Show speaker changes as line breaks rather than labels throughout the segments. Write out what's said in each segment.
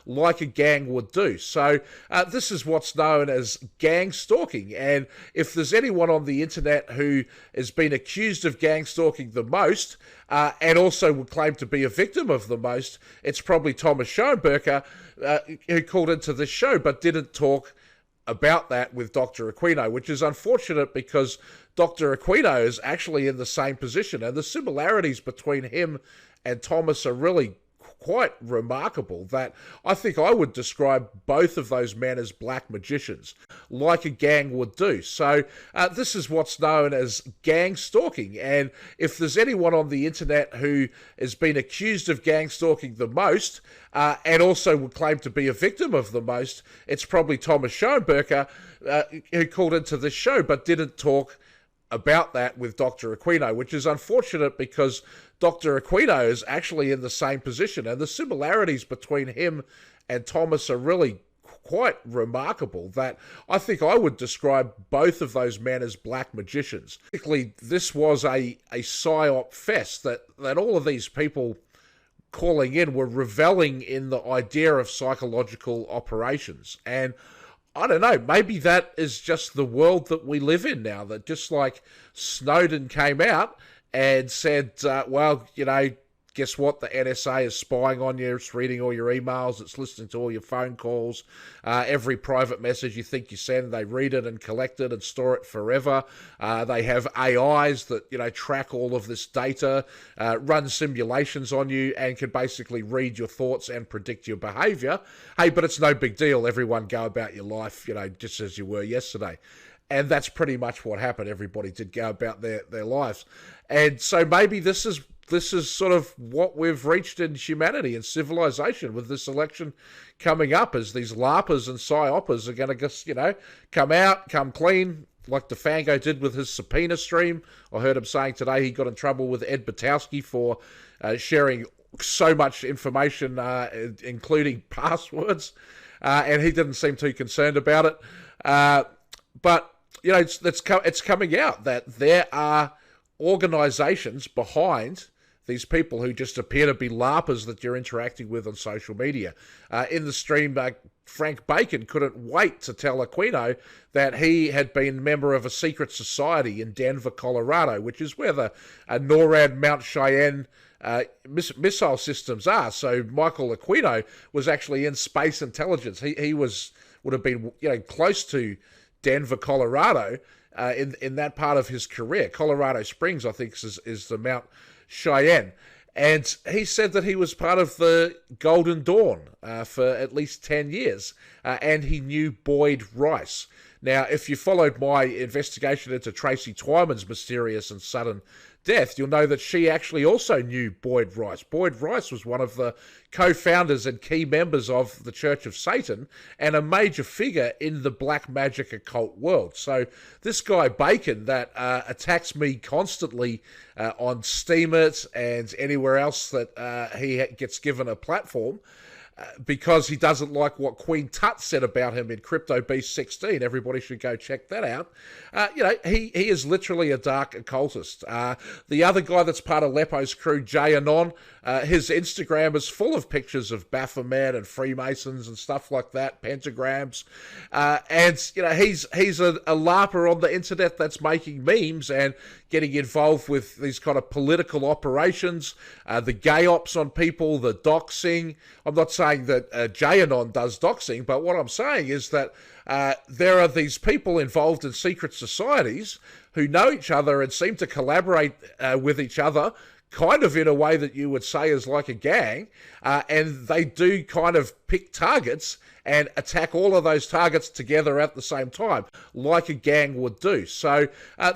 like a gang would do. So this is what's known as gang stalking. And if there's anyone on the internet who has been accused of gang stalking the most, and also would claim to be a victim of the most, it's probably Thomas Schoenberger, who called into this show but didn't talk about that with Dr. Aquino, which is unfortunate because Dr. Aquino is actually in the same position, and the similarities between him and Thomas are really quite remarkable, that I think I would describe both of those men as black magicians, like a gang would do. So this is what's known as gang stalking. And if there's anyone on the internet who has been accused of gang stalking the most, and also would claim to be a victim of the most, it's probably Thomas Schoenberger, who called into this show but didn't talk about that with Dr. Aquino, which is unfortunate because Dr. Aquino is actually in the same position, and the similarities between him and Thomas are really quite remarkable, that I think I would describe both of those men as black magicians. Basically, this was a PsyopFest, that all of these people calling in were reveling in the idea of psychological operations. And I don't know, maybe that is just the world that we live in now, that just like Snowden came out and said, well, you know, guess what? The NSA is spying on you. It's reading all your emails. It's listening to all your phone calls. Every private message you think you send, they read it and collect it and store it forever. They have AIs that, you know, track all of this data, run simulations on you, and can basically read your thoughts and predict your behavior. Hey, but it's no big deal. Everyone go about your life, you know, just as you were yesterday. And that's pretty much what happened. Everybody did go about their lives. And so maybe this is sort of what we've reached in humanity and civilization with this election coming up, as these LARPers and PsyopFest are going to just, you know, come out, come clean, like DeFango did with his subpoena stream. I heard him saying today he got in trouble with Ed Batowski for sharing so much information, including passwords, and he didn't seem too concerned about it. But, you know, it's coming out that there are organizations behind these people who just appear to be LARPers that you're interacting with on social media. In the stream, Frank Bacon couldn't wait to tell Aquino that he had been a member of a secret society in Denver, Colorado, which is where the NORAD Mount Cheyenne missile systems are. So Michael Aquino was actually in space intelligence. He would have been, you know, close to Denver, Colorado, in that part of his career. Colorado Springs, I think, is the Mount Cheyenne. And he said that he was part of the Golden Dawn for at least 10 years, and he knew Boyd Rice. Now, if you followed my investigation into Tracy Twyman's mysterious and sudden death, you'll know that she actually also knew Boyd Rice. Boyd Rice was one of the co-founders and key members of the Church of Satan and a major figure in the black magic occult world. So this guy Bacon that attacks me constantly on Steemit and anywhere else that he gets given a platform, because he doesn't like what Queen Tut said about him in Crypto Beast 16. Everybody should go check that out. You know, he is literally a dark occultist. The other guy that's part of Leppo's crew, Jay Anon, his Instagram is full of pictures of Baphomet and Freemasons and stuff like that, pentagrams. And, you know, he's a LARPer on the internet that's making memes and getting involved with these kind of political operations, the gay ops on people, the doxing. I'm not saying that Jay Anon does doxing, but what I'm saying is that there are these people involved in secret societies who know each other and seem to collaborate with each other, kind of in a way that you would say is like a gang, and they do kind of pick targets and attack all of those targets together at the same time, like a gang would do. So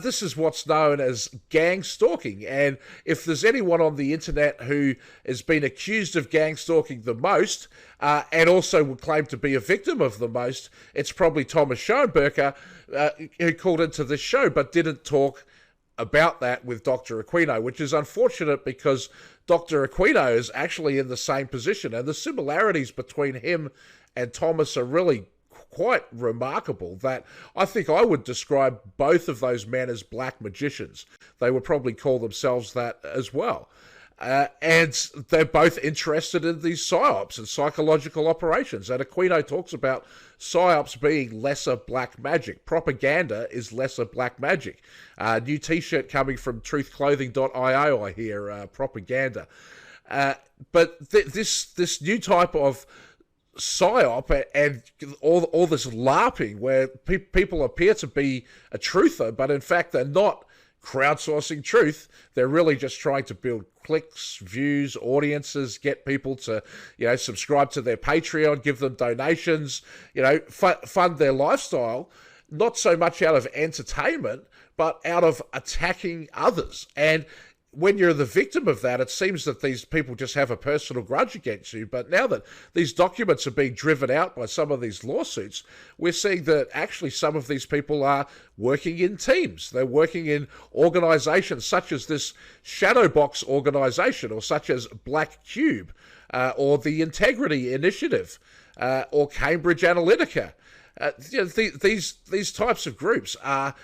this is what's known as gang stalking. And if there's anyone on the internet who has been accused of gang stalking the most, and also would claim to be a victim of the most, it's probably Thomas Schoenberger, who called into this show but didn't talk about that with Dr. Aquino, which is unfortunate because Dr. Aquino is actually in the same position, and the similarities between him and Thomas are really quite remarkable, that I think I would describe both of those men as black magicians. They would probably call themselves that as well. And they're both interested in these psyops and psychological operations. And Aquino talks about psyops being lesser black magic. Propaganda is lesser black magic. New t-shirt coming from truthclothing.io, I hear, propaganda. But this new type of psyop and all this LARPing where people appear to be a truther, but in fact they're not crowdsourcing truth. They're really just trying to build clicks, views, audiences, get people to, subscribe to their Patreon, give them donations, fund their lifestyle, not so much out of entertainment, but out of attacking others. And when you're the victim of that, it seems that these people just have a personal grudge against you. But now that these documents are being driven out by some of these lawsuits, we're seeing that actually some of these people are working in teams. They're working in organizations such as this Shadowbox organization, or such as Black Cube, or the Integrity Initiative, or Cambridge Analytica. These types of groups are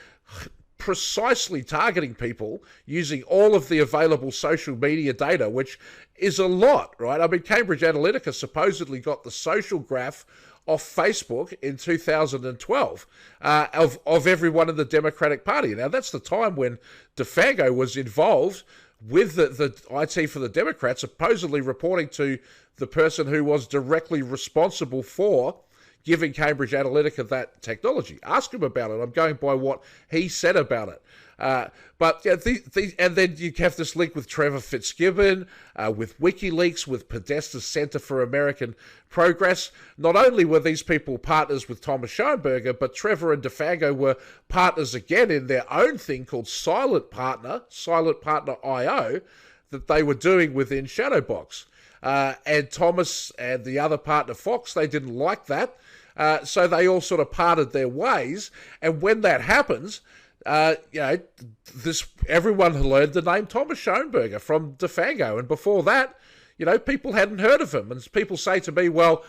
precisely targeting people using all of the available social media data, which is a lot, right? I mean, Cambridge Analytica supposedly got the social graph off Facebook in 2012 of everyone in the Democratic Party. Now, that's the time when DeFango was involved with the IT for the Democrats, supposedly reporting to the person who was directly responsible for giving Cambridge Analytica that technology. Ask him about it. I'm going by what he said about it. But and then you have this link with Trevor Fitzgibbon, with WikiLeaks, with Podesta's Center for American Progress. Not only were these people partners with Thomas Schoenberger, but Trevor and DeFango were partners again in their own thing called Silent Partner IO, that they were doing within Shadowbox. And Thomas and the other partner, Fox, they didn't like that. So they all sort of parted their ways. And when that happens, everyone learned the name Thomas Schoenberger from DeFango. And before that, people hadn't heard of him. And people say to me, well,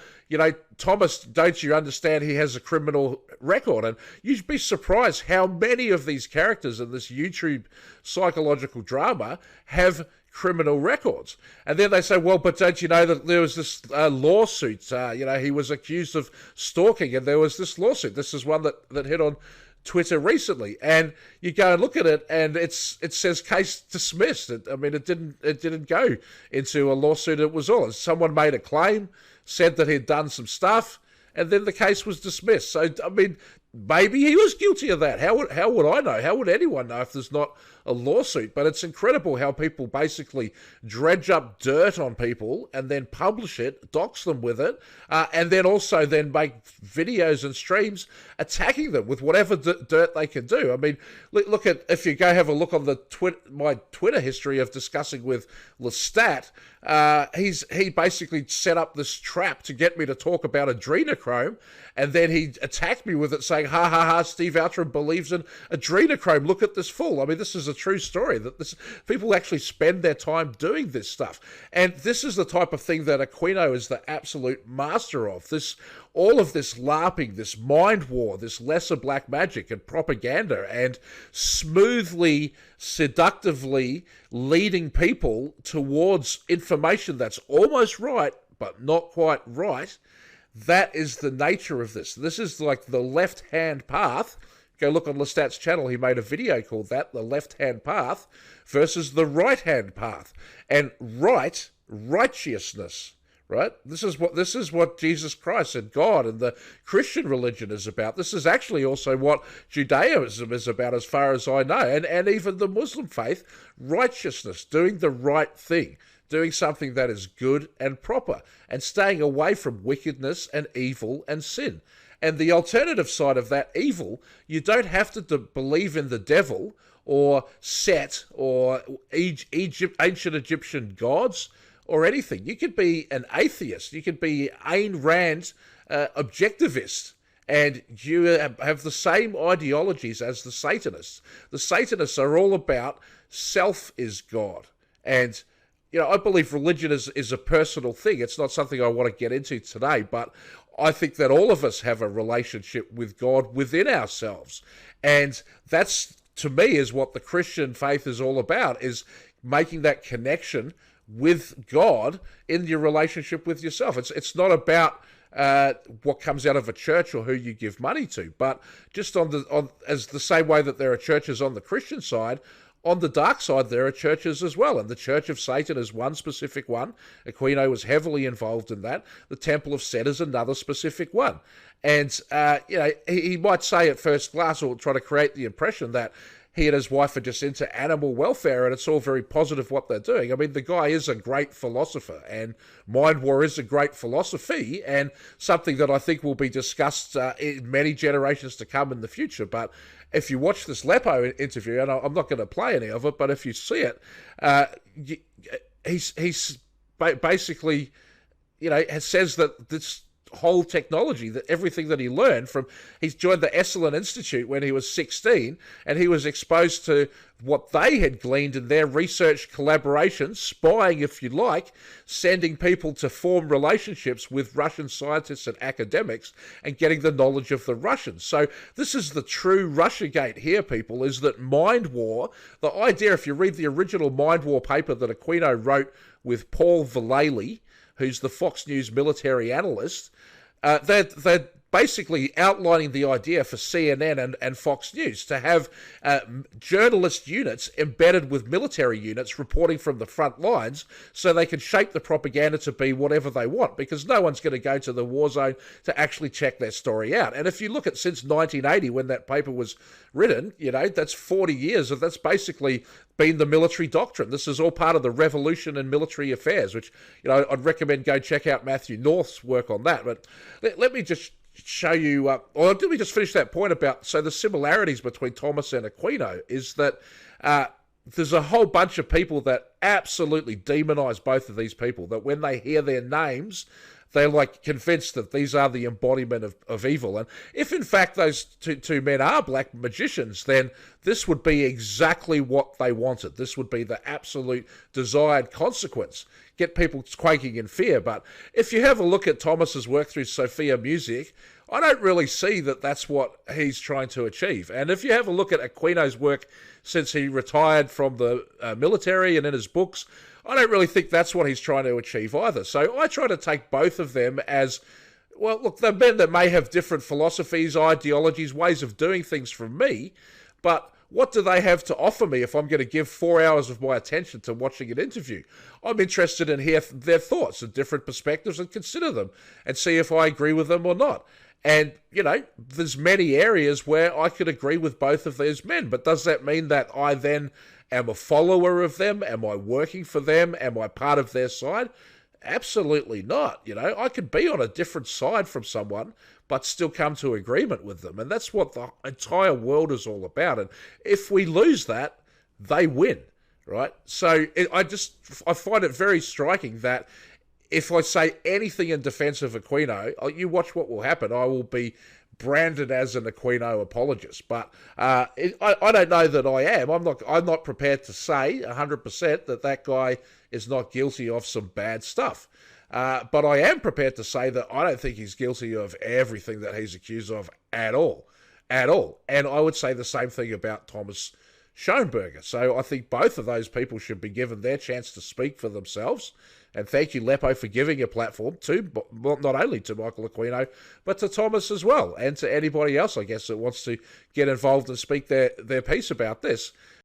Thomas, don't you understand he has a criminal record? And you'd be surprised how many of these characters in this YouTube psychological drama have criminal records. And then they say, well, but don't you know that there was this lawsuit, he was accused of stalking, and there was this lawsuit. This is one that hit on Twitter recently, and you go and look at it, and it says case dismissed. It didn't go into a lawsuit. It was all someone made a claim, said that he'd done some stuff, and then the case was dismissed. So maybe he was guilty of that. How would I know? How would anyone know if there's not a lawsuit? But it's incredible how people basically dredge up dirt on people and then publish it, dox them with it, and then also then make videos and streams attacking them with whatever dirt they can do. I mean, look at, if you go have a look on my Twitter history of discussing with Lestat, he basically set up this trap to get me to talk about adrenochrome, and then he attacked me with it, saying, ha ha ha, Steve Outram believes in adrenochrome. Look at this fool. I mean, this is a true story, that people actually spend their time doing this stuff. And this is the type of thing that Aquino is the absolute master of. All of this LARPing, this mind war, this lesser black magic and propaganda, and smoothly, seductively leading people towards information that's almost right, but not quite right. That is the nature of this. This is like the left-hand path. Go look on Lestat's channel. He made a video called that, the left-hand path versus the right-hand path. And righteousness, right? This is what Jesus Christ and God and the Christian religion is about. This is actually also what Judaism is about, as far as I know, and even the Muslim faith. Righteousness, doing the right thing, doing something that is good and proper, and staying away from wickedness and evil and sin. And the alternative side of that evil, you don't have to believe in the devil or Set or ancient Egyptian gods or anything. You could be an atheist. You could be Ayn Rand objectivist, and you have the same ideologies as the Satanists. The Satanists are all about self is God. And I believe religion is a personal thing. It's not something I want to get into today, but I think that all of us have a relationship with God within ourselves. And that's, to me, is what the Christian faith is all about, is making that connection with God in your relationship with yourself. It's not about what comes out of a church or who you give money to, but just as the same way that there are churches on the Christian side, on the dark side there are churches as well, and the Church of Satan is one specific one. Aquino was heavily involved in that. The Temple of Set is another specific one. And he might say at first glance, or try to create the impression that he and his wife are just into animal welfare and it's all very positive what they're doing. I mean, the guy is a great philosopher, and mind war is a great philosophy, and something that I think will be discussed in many generations to come in the future. But if you watch this Leppo interview, and I'm not going to play any of it, but if you see it, he's basically, says that this whole technology, that everything that he learned from, he's joined the Esalen Institute when he was 16, and he was exposed to what they had gleaned in their research collaborations, spying if you like, sending people to form relationships with Russian scientists and academics and getting the knowledge of the Russians. So this is the true Russiagate here, people, is that mind war, the idea, if you read the original mind war paper that Aquino wrote with Paul Vallely, who's the Fox News military analyst, they're basically outlining the idea for CNN and Fox News to have journalist units embedded with military units reporting from the front lines so they can shape the propaganda to be whatever they want, because no one's going to go to the war zone to actually check their story out. And if you look at since 1980, when that paper was written, that's 40 years of that's basically been the military doctrine. This is all part of the revolution in military affairs, which, I'd recommend go check out Matthew North's work on that. But let me just show you, or did we just finish that point about, so the similarities between Thomas and Aquino is that there's a whole bunch of people that absolutely demonize both of these people, that when they hear their names, they're like convinced that these are the embodiment of evil. And if in fact those two men are black magicians, then this would be exactly what they wanted. This would be the absolute desired consequence. Get people quaking in fear. But if you have a look at Thomas's work through Sophia Music, I don't really see that that's what he's trying to achieve. And if you have a look at Aquino's work since he retired from the military and in his books, I don't really think that's what he's trying to achieve either. So I try to take both of them as, well, look, they're men that may have different philosophies, ideologies, ways of doing things from me, but what do they have to offer me if I'm going to give 4 hours of my attention to watching an interview? I'm interested in hear their thoughts and different perspectives and consider them and see if I agree with them or not. And, there's many areas where I could agree with both of those men, but does that mean that I then am a follower of them? Am I working for them? Am I part of their side? Absolutely not. I could be on a different side from someone, but still come to agreement with them. And that's what the entire world is all about. And if we lose that, they win, right? So I find it very striking that if I say anything in defense of Aquino, you watch what will happen. I will be branded as an Aquino apologist, but I don't know that I am. I'm not prepared to say 100% that guy is not guilty of some bad stuff. But I am prepared to say that I don't think he's guilty of everything that he's accused of at all. And I would say the same thing about Thomas Schoenberger. So I think both of those people should be given their chance to speak for themselves. And thank you, Leppo, for giving a platform to, not only to Michael Aquino, but to Thomas as well, and to anybody else, I guess, that wants to get involved and speak their piece about this.